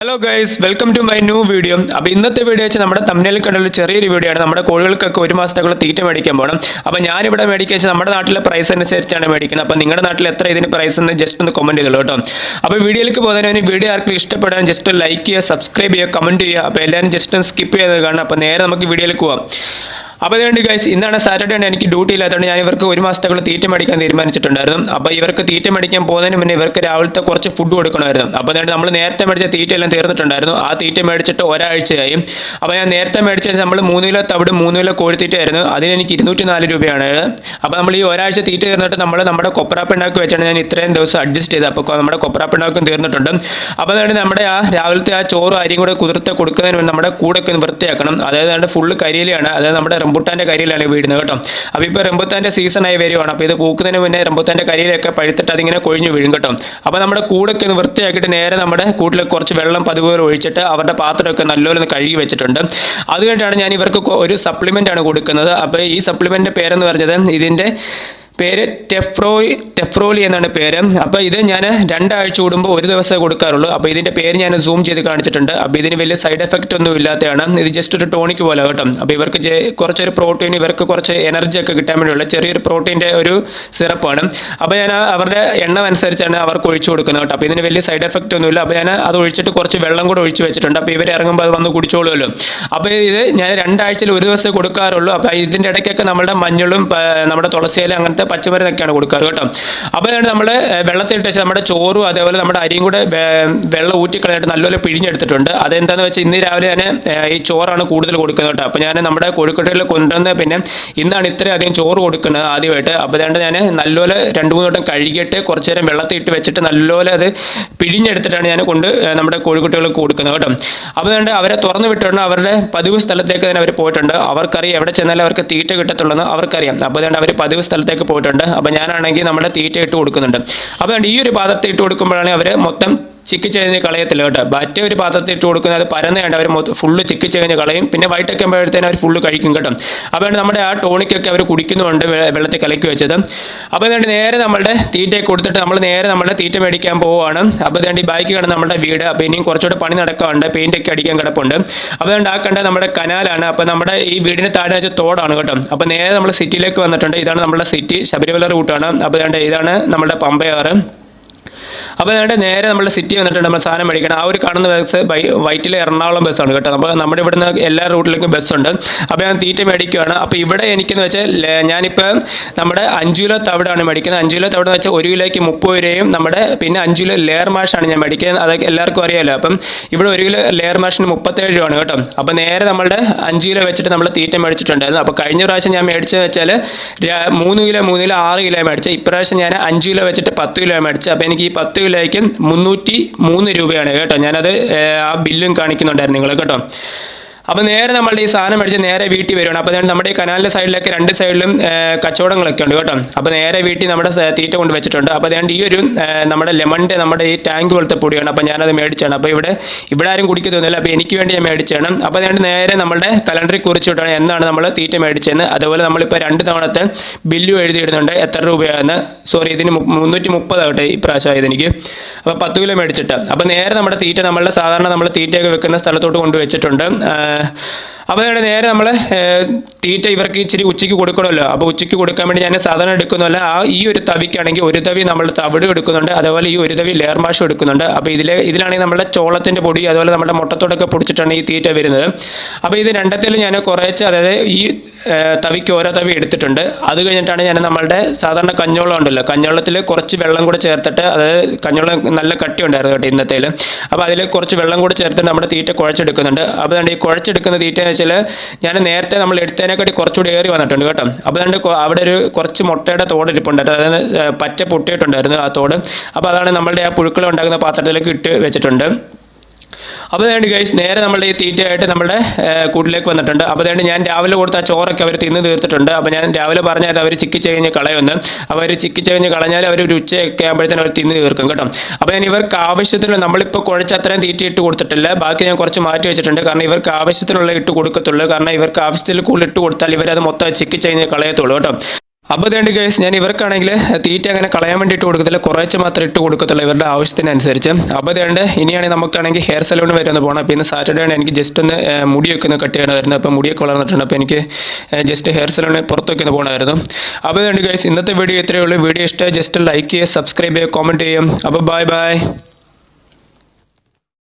Hello guys, welcome to my new video. അപ്പോൾ ഇന്നത്തെ video വെച്ചാൽ നമ്മുടെ തമ്മിലിൽ കണ്ടുള്ള ചെറിയൊരു വീഡിയോ ആണ്. നമ്മുടെ കോഴികൾക്കൊക്കെ ഒരു മാസത്തേക്കുള്ള തീറ്റ മേടിക്കാൻ പോകണം. അപ്പോൾ ഞാനിവിടെ മേടിക്കുക വെച്ചാൽ നമ്മുടെ നാട്ടിലെ പ്രൈസ് അനുസരിച്ചാണ് മേടിക്കുന്നത്. അപ്പോൾ നിങ്ങളുടെ നാട്ടിൽ എത്ര ഇതിന് പ്രൈസ് എന്ന് ജസ്റ്റ് ഒന്ന് കമൻറ്റ് ചെയ്തോളൂ കേട്ടോ. അപ്പോൾ വീഡിയോയിലേക്ക് പോകുന്നതിന് വീഡിയോ ആർക്കും ഇഷ്ടപ്പെടാൻ ജസ്റ്റ് ലൈക്ക് ചെയ്യുക, സബ്സ്ക്രൈബ് ചെയ്യുക, കമൻറ്റ് ചെയ്യുക. അപ്പോൾ എല്ലാവരും ജസ്റ്റ് ഒന്ന് സ്കിപ്പ് ചെയ്ത് കാണാം. അപ്പോൾ നേരെ നമുക്ക് വീഡിയോയിലേക്ക് പോകാം. അപ്പോൾ അതുകൊണ്ട് ഗൈസ്, ഇന്നാണ് സാറ്റർഡേ ആണ്, എനിക്ക് ഡ്യൂട്ടി ഇല്ലാത്തതുകൊണ്ട് ഞാൻ ഇവർക്ക് ഒരു മാസത്തേക്കുള്ള തീറ്റ മേടിക്കാൻ തീരുമാനിച്ചിട്ടുണ്ടായിരുന്നു. അപ്പോൾ ഇവർക്ക് തീറ്റ മേടിക്കാൻ പോകുന്നതിന് മുന്നേ ഇവർക്ക് രാവിലത്തെ കുറച്ച് ഫുഡ് കൊടുക്കണമായിരുന്നു. അപ്പോൾ അതുകൊണ്ട് നമ്മൾ നേരത്തെ മേടിച്ച തീറ്റ എല്ലാം തീർന്നിട്ടുണ്ടായിരുന്നു. ആ തീറ്റ മേടിച്ചിട്ട് ഒരാഴ്ചയായി. അപ്പോൾ ഞാൻ നേരത്തെ മേടിച്ചത് നമ്മൾ 3 കിലോ തവിട് 3 കിലോ കോഴിത്തീറ്റ ആയിരുന്നു. അതിന് എനിക്ക് 204 രൂപയാണ്. അപ്പോൾ നമ്മൾ ഈ ഒരാഴ്ച തീറ്റ തീർന്നിട്ട് നമ്മുടെ കൊപ്രാപ്പിണ്ണാക്ക് വെച്ചാണ് ഞാൻ ഇത്രയും ദിവസം അഡ്ജസ്റ്റ് ചെയ്തത്. അപ്പോൾ നമ്മുടെ കൊപ്രാപ്പിണ്ണാക്കും തീർന്നിട്ടുണ്ട്. അപ്പോൾ അതുകൊണ്ട് നമ്മുടെ രാവിലത്തെ ആ ചോറും അരിയും കൂടെ കുതിർത്ത് കൊടുക്കുന്നതിന് മുന്നേ നമ്മുടെ കൂടൊക്കെ ഒന്ന് വൃത്തിയാക്കണം. അതായത് ഫുള്ള് കരിയിലാണ്, അതായത് നമ്മുടെ റംബുട്ടാൻ്റെ കരിയിലാണ് വീഴുന്നത് കേട്ടോ. അപ്പോൾ ഇപ്പോൾ റംബുട്ടാൻ്റെ സീസണായി വരുവാണ്. അപ്പോൾ ഇത് പൂക്കുന്നതിന് മുന്നേ റംബുട്ടാൻ്റെ കരിയിലൊക്കെ പഴുത്തിട്ട് അതിങ്ങനെ കൊഴിഞ്ഞ് വീഴും കേട്ടോ. അപ്പോൾ നമ്മുടെ കൂടൊക്കെ ഒന്ന് വൃത്തിയാക്കിയിട്ട് നേരെ നമ്മുടെ കൂട്ടിൽ കുറച്ച് വെള്ളം പതുപോലെ ഒഴിച്ചിട്ട് അവരുടെ പാത്രമൊക്കെ നല്ലപോലെ ഒന്ന് കഴുകി വെച്ചിട്ടുണ്ട്. അതുകൊണ്ടാണ് ഞാൻ ഇവർക്ക് ഒരു സപ്ലിമെൻ്റ് ആണ് കൊടുക്കുന്നത്. അപ്പോൾ ഈ സപ്ലിമെൻ്റിൻ്റെ പേരെന്ന് പറഞ്ഞത്, ഇതിൻ്റെ പേര് ടെഫ്രോലി എന്നാണ് പേര്. അപ്പോൾ ഇത് ഞാൻ 2 ആഴ്ച കൂടുമ്പോൾ ഒരു ദിവസമേ കൊടുക്കാറുള്ളൂ. അപ്പോൾ ഇതിൻ്റെ പേര് ഞാൻ സൂം ചെയ്ത് കാണിച്ചിട്ടുണ്ട്. അപ്പോൾ ഇതിന് വലിയ സൈഡ് എഫക്റ്റ് ഒന്നും ഇല്ലാത്തതാണ്. ഇത് ജസ്റ്റ് ഒരു ടോണിക് പോലെ കേട്ടോ. അപ്പോൾ ഇവർക്ക് കുറച്ചൊരു പ്രോട്ടീൻ, ഇവർക്ക് കുറച്ച് എനർജി ഒക്കെ കിട്ടാൻ വേണ്ടിയുള്ള ചെറിയൊരു പ്രോട്ടീൻ്റെ ഒരു സിറപ്പാണ്. അപ്പോൾ ഞാൻ അവരുടെ എണ്ണം അനുസരിച്ചാണ് അവർക്ക് ഒഴിച്ചു കൊടുക്കുന്നത് കേട്ടോ. അപ്പോൾ ഇതിന് വലിയ സൈഡ് എഫക്റ്റ് ഒന്നുമില്ല. അപ്പോൾ ഞാൻ അത് ഒഴിച്ചിട്ട് കുറച്ച് വെള്ളം കൂടെ ഒഴിച്ച് വെച്ചിട്ടുണ്ട്. അപ്പോൾ ഇവർ ഇറങ്ങുമ്പോൾ അത് വന്ന് കുടിച്ചോളുമല്ലോ. അപ്പോൾ ഇത് ഞാൻ 2 ആഴ്ചയിൽ ഒരു ദിവസമേ കൊടുക്കാറുള്ളൂ. അപ്പോൾ ഇതിൻ്റെ ഇടയ്ക്കൊക്കെ നമ്മുടെ മഞ്ഞളും നമ്മുടെ തുളസിയില അങ്ങനത്തെ പച്ചമരുന്നൊക്കെയാണ് കൊടുക്കാറ് കേട്ടോ. അപ്പോൾ നമ്മൾ വെള്ളത്തിലിട്ട് വെച്ചാൽ നമ്മുടെ ചോറും അതേപോലെ നമ്മുടെ അരിയും കൂടെ വെള്ളം ഊറ്റിക്കളഞ്ഞിട്ട് നല്ലപോലെ പിഴിഞ്ഞെടുത്തിട്ടുണ്ട്. അതെന്താണെന്ന് വെച്ചാൽ ഇന്ന് രാവിലെ ഞാൻ ഈ ചോറാണ് കൂടുതൽ കൊടുക്കുന്നത് കേട്ടോ. അപ്പോൾ ഞാൻ നമ്മുടെ കോഴിക്കോട്ടിൽ കൊണ്ടുവന്ന് പിന്നെ ഇന്നാണ് ഇത്രയും അധികം ചോറ് കൊടുക്കുന്നത് ആദ്യമായിട്ട്. അപ്പോൾ അതുകൊണ്ട് ഞാൻ നല്ലപോലെ 2-3 വട്ടം കഴുകിയിട്ട് കുറച്ച് നേരം വെള്ളത്തിൽ ഇട്ട് വെച്ചിട്ട് നല്ലപോലെ അത് പിഴിഞ്ഞെടുത്തിട്ടാണ് ഞാൻ നമ്മുടെ കോഴിക്കുട്ടികൾക്ക് കൊടുക്കുന്നത് കേട്ടോ. അപ്പോൾ അതുകൊണ്ട് അവരെ തുറന്നു വിട്ടിട്ടുണ്ട്. അവരുടെ പതിവ് സ്ഥലത്തേക്ക് തന്നെ അവർ പോയിട്ടുണ്ട്. അവർക്കറിയാം എവിടെ ചെന്നാലും അവർക്ക് തീറ്റ കിട്ടത്തുള്ളൂ അവർക്കറിയാം. അപ്പോൾ അതുകൊണ്ട് അവർ പതിവ് സ്ഥലത്തേക്ക് പോയിട്ടുണ്ട്. അപ്പോൾ ഞാനാണെങ്കിൽ നമ്മുടെ തീറ്റ ഇട്ട് കൊടുക്കുന്നുണ്ട്. അപ്പോൾ ഈ ഒരു പാത്രത്തിൽ ഇട്ട് കൊടുക്കുമ്പോഴാണ് അവർ മൊത്തം ചിക്കിച്ചെഴിഞ്ഞ് കളയത്തില്ല കേട്ടോ. മറ്റേ ഒരു പാത്രത്തിൽ ഇട്ട് കൊടുക്കുന്നത് അത് പരന്നേണ്ട അവർ ഫുള്ള് ചിക്കിച്ചെഴിഞ്ഞ് കളയും. പിന്നെ വൈകിട്ടൊക്കെ ആകുമ്പോഴത്തേനും അവർ ഫുള്ള് കഴിക്കും കേട്ടോ. അപ്പോൾ നമ്മുടെ ആ ടോണിക്കൊക്കെ അവർ കുടിക്കുന്നുണ്ട് വെള്ളത്തിൽ കലക്കി വെച്ചത്. അപ്പോൾ അതുകൊണ്ട് നേരെ നമ്മുടെ തീറ്റയൊക്കെ കൊടുത്തിട്ട് നമ്മൾ നേരെ നമ്മുടെ തീറ്റ മേടിക്കാൻ പോവുകയാണ്. അപ്പോൾ അതുകൊണ്ട് ഈ ബാക്കി കാണുന്ന നമ്മുടെ വീട്. അപ്പോൾ ഇനിയും കുറച്ചുകൂടെ പണി നടക്കാറുണ്ട്, പെയിൻ്റൊക്കെ അടിക്കാൻ കിടപ്പുണ്ട്. അപ്പോൾ അതുകൊണ്ട് ആ കണ്ട നമ്മുടെ കനാലാണ്. അപ്പോൾ നമ്മുടെ ഈ വീടിന് താഴെ വെച്ച തോടാണ് കേട്ടോ. അപ്പോൾ നേരെ നമ്മൾ സിറ്റിയിലേക്ക് വന്നിട്ടുണ്ട്. ഇതാണ് നമ്മുടെ സിറ്റി, ശബരിമല റൂട്ടാണ്. അപ്പോൾ അതുകൊണ്ട് ഇതാണ് നമ്മുടെ പമ്പയാറ്. അപ്പോൾ അതുകൊണ്ട് നേരെ നമ്മുടെ സിറ്റി വന്നിട്ടുണ്ട്. നമ്മൾ സാധനം മേടിക്കണം. ആ ഒരു കാണുന്ന ബസ് വൈറ്റിലെ എറണാകുളം ബസ്സാണ് കേട്ടോ. അപ്പോൾ നമ്മുടെ ഇവിടുന്ന് എല്ലാ റൂട്ടിലേക്കും ബസ്സുണ്ട്. അപ്പോൾ ഞാൻ തീറ്റ മേടിക്കുകയാണ്. അപ്പോൾ ഇവിടെ എനിക്കെന്ന് വെച്ചാൽ ഞാനിപ്പോൾ നമ്മുടെ 5 കിലോ തവിടാണ് മേടിക്കുന്നത്. 5 കിലോ തവിട് എന്ന് വെച്ചാൽ 1 കിലോയ്ക്ക് 30 രൂപയും നമ്മുടെ പിന്നെ 5 കിലോ ലെയർ മാഷാണ് ഞാൻ മേടിക്കുന്നത്. അതൊക്കെ എല്ലാവർക്കും അറിയാമല്ലോ. അപ്പം ഇവിടെ 1 കിലോ ലെയർ മാഷിന് 37 രൂപയാണ് കേട്ടോ. അപ്പോൾ നേരെ നമ്മുടെ 5 കിലോ വെച്ചിട്ട് നമ്മൾ തീറ്റ മേടിച്ചിട്ടുണ്ടായിരുന്നു. അപ്പോൾ കഴിഞ്ഞ പ്രാവശ്യം ഞാൻ മേടിച്ചതെന്ന് വെച്ചാൽ 3 കിലോ 6 കിലോ മേടിച്ചത്. ഇപ്രാവശ്യം ഞാൻ 5 കിലോ വെച്ചിട്ട് 10 കിലോ മേടിച്ചത്. അപ്പോൾ എനിക്ക് ഈ 10 കിലോയ്ക്ക് 303 രൂപയാണ് കേട്ടോ. ഞാനത് ആ ബില്ലും കാണിക്കുന്നുണ്ടായിരുന്നു നിങ്ങൾ കേട്ടോ. അപ്പോൾ നേരെ നമ്മളുടെ ഈ സാധനം മേടിച്ച് നേരെ വീട്ടിൽ വരുവാണ്. അപ്പോൾ നമ്മുടെ ഈ കനാലിൻ്റെ സൈഡിലൊക്കെ 2 സൈഡിലും കച്ചവടങ്ങളൊക്കെ ഉണ്ട് കേട്ടോ. അപ്പോൾ നേരെ വീട്ടിൽ നമ്മുടെ തീറ്റ കൊണ്ട് വെച്ചിട്ടുണ്ട്. അപ്പോൾ അതുകൊണ്ട് ഈ ഒരു നമ്മുടെ ലെമണിൻ്റെ നമ്മുടെ ഈ ടാങ്ക് പോലത്തെ പൊടിയാണ്. അപ്പോൾ ഞാനത് മേടിച്ചാണ്. അപ്പോൾ ഇവിടെ ആരും കുടിക്കത്തൊന്നുമില്ല. അപ്പോൾ എനിക്ക് വേണ്ടി ഞാൻ മേടിച്ചാണ്. അപ്പോൾ അതുകൊണ്ട് നേരെ നമ്മുടെ കലണ്ടറിൽ കുറിച്ചിട്ടാണ് എന്നാണ് നമ്മൾ തീറ്റ മേടിച്ചതെന്ന്. അതുപോലെ നമ്മളിപ്പോൾ 2 തവണത്തെ ബില്ലും എഴുതിയിടുന്നുണ്ട് എത്ര രൂപയാണെന്ന്. സോറി, ഇതിന് 330 ആകട്ടെ ഇപ്രാവശ്യം ഇതെനിക്ക്. അപ്പോൾ 10 കിലോ മേടിച്ചിട്ട് അപ്പോൾ നേരെ നമ്മുടെ തീറ്റ നമ്മളുടെ സാധാരണ നമ്മൾ തീറ്റയൊക്കെ വെക്കുന്ന സ്ഥലത്തോട്ട് കൊണ്ടുവച്ചിട്ടുണ്ട്. അപ്പോൾ നേരെ നമ്മൾ തീറ്റ ഇവർക്ക് ഇച്ചിരി ഉച്ചയ്ക്ക് കൊടുക്കണമല്ലോ. അപ്പോൾ ഉച്ചയ്ക്ക് കൊടുക്കാൻ വേണ്ടി ഞാൻ സാധാരണ എടുക്കുന്നതല്ല. ഈ ഒരു തവിക്കാണെങ്കിൽ ഒരു തവി നമ്മൾ തവിട് എടുക്കുന്നുണ്ട്. അതുപോലെ ഈ ഒരു തവി ലെയർ മാഷും എടുക്കുന്നുണ്ട്. അപ്പോൾ ഇതിലാണെങ്കിൽ നമ്മുടെ ചോളത്തിൻ്റെ പൊടി അതുപോലെ നമ്മുടെ മുട്ടത്തോടൊക്കെ പൊടിച്ചിട്ടാണ് ഈ തീറ്റ വരുന്നത്. അപ്പോൾ ഇത് രണ്ടത്തിലും ഞാൻ കുറച്ച്, അതായത് ഈ തവിക്ക് ഓരോ തവി എടുത്തിട്ടുണ്ട്. അത് കഴിഞ്ഞിട്ടാണ് ഞാൻ നമ്മളുടെ സാധാരണ കഞ്ഞോളം ഉണ്ടല്ലോ, കഞ്ഞോളത്തിൽ കുറച്ച് വെള്ളം കൂടെ ചേർത്തിട്ട്, അതായത് കഞ്ഞോളം നല്ല കട്ടി ഉണ്ടായിരുന്നു കേട്ടോ ഇന്നത്തേൽ. അപ്പോൾ അതിൽ കുറച്ച് വെള്ളം കൂടെ ചേർത്തിട്ട് നമ്മുടെ തീറ്റ കുഴച്ചെടുക്കുന്നുണ്ട്. അപ്പോൾ ഈ കുഴച്ചെടുക്കുന്ന തീറ്റ എന്ന് വെച്ചാൽ ഞാൻ നേരത്തെ നമ്മൾ എടുത്തതിനെക്കാട്ടി കുറച്ചുകൂടി ഏറി വന്നിട്ടുണ്ട് കേട്ടോ. അപ്പോൾ അവിടെ കുറച്ച് മുട്ടയുടെ തോട് ഇരിപ്പുണ്ടായിരുന്നു. അതായത് പറ്റ പൊട്ടിയിട്ടുണ്ടായിരുന്നു ആ തോട്. അപ്പോൾ അതാണ് നമ്മളുടെ ആ പുഴുക്കൾ ഉണ്ടാക്കുന്ന പാത്രത്തിലേക്ക് ഇട്ട് വെച്ചിട്ടുണ്ട്. അപ്പോൾ അതുകൊണ്ട് ഗൈസ് നേരെ നമ്മളുടെ ഈ തീറ്റയായിട്ട് നമ്മുടെ കൂട്ടിലേക്ക് വന്നിട്ടുണ്ട്. അപ്പോൾ അതുകൊണ്ട് ഞാൻ രാവിലെ കൊടുത്ത ആ ചോറൊക്കെ അവർ തിന്ന് തീർത്തിട്ടുണ്ട്. അപ്പോൾ ഞാൻ രാവിലെ പറഞ്ഞാൽ അവർ ചിക്കിച്ചകഞ്ഞ് കളയുമെന്ന്. അപ്പോൾ അവർ ചിക്കിച്ചകഞ്ഞ് കളഞ്ഞാൽ അവർ ഒരു ഉച്ചയൊക്കെ ആകുമ്പോഴത്തേനും അവർ തിന്ന് തീർക്കും കേട്ടോ. അപ്പോൾ ഞാൻ ഇവർക്ക് ആവശ്യത്തിനുള്ള, നമ്മളിപ്പോൾ കുഴച്ച് അത്രയും തീറ്റ ഇട്ട് കൊടുത്തിട്ടില്ല, ബാക്കി ഞാൻ കുറച്ച് മാറ്റി വെച്ചിട്ടുണ്ട്. കാരണം ഇവർക്ക് ആവശ്യത്തിനുള്ള ഇട്ട് കൊടുക്കത്തുള്ളൂ. കാരണം ഇവർക്ക് ആവശ്യത്തിൽ കൂടുതൽ ഇട്ട് കൊടുത്താൽ ഇവരത് മൊത്തം ചിക്കിച്ചകഞ്ഞ് കളയത്തുള്ളൂ കേട്ടോ. അപ്പോൾ അതുകൊണ്ട് ഗൈസ് ഞാൻ ഇവർക്കാണെങ്കിൽ തീറ്റ അങ്ങനെ കളയാൻ വേണ്ടിയിട്ട് കൊടുക്കത്തില്ല, കുറച്ച് മാത്രമേ ഇട്ട് കൊടുക്കത്തുള്ളൂ ഇവരുടെ ആവശ്യത്തിനനുസരിച്ച്. അപ്പോൾ അതുകൊണ്ട് ഇനിയാണെങ്കിൽ നമുക്കാണെങ്കിൽ ഹെയർ സലൂൺ വരെ ഒന്ന് പോകണം. അപ്പോൾ ഇന്ന് സാറ്റർഡേ ആണ്, എനിക്ക് ജസ്റ്റ് ഒന്ന് മുടിയൊക്കെ ഒന്ന് കട്ട് ചെയ്യണം വരുന്നത്. അപ്പോൾ മുടിയൊക്കെ വളർന്നിട്ടുണ്ട്, അപ്പോൾ എനിക്ക് ജസ്റ്റ് ഹെയർ സലൂണിൽ പുറത്തൊക്കെ ഒന്ന് പോകണമായിരുന്നു. അപ്പോൾ അതുകൊണ്ട് ഗൈസ് ഇന്നത്തെ വീഡിയോ ഇത്രയേ ഉള്ളൂ. വീഡിയോ ഇഷ്ടമായി ജസ്റ്റ് ലൈക്ക് ചെയ്യുക, സബ്സ്ക്രൈബ് ചെയ്യുക, കോമെൻറ്റ് ചെയ്യും. അപ്പോൾ ബൈ ബൈ.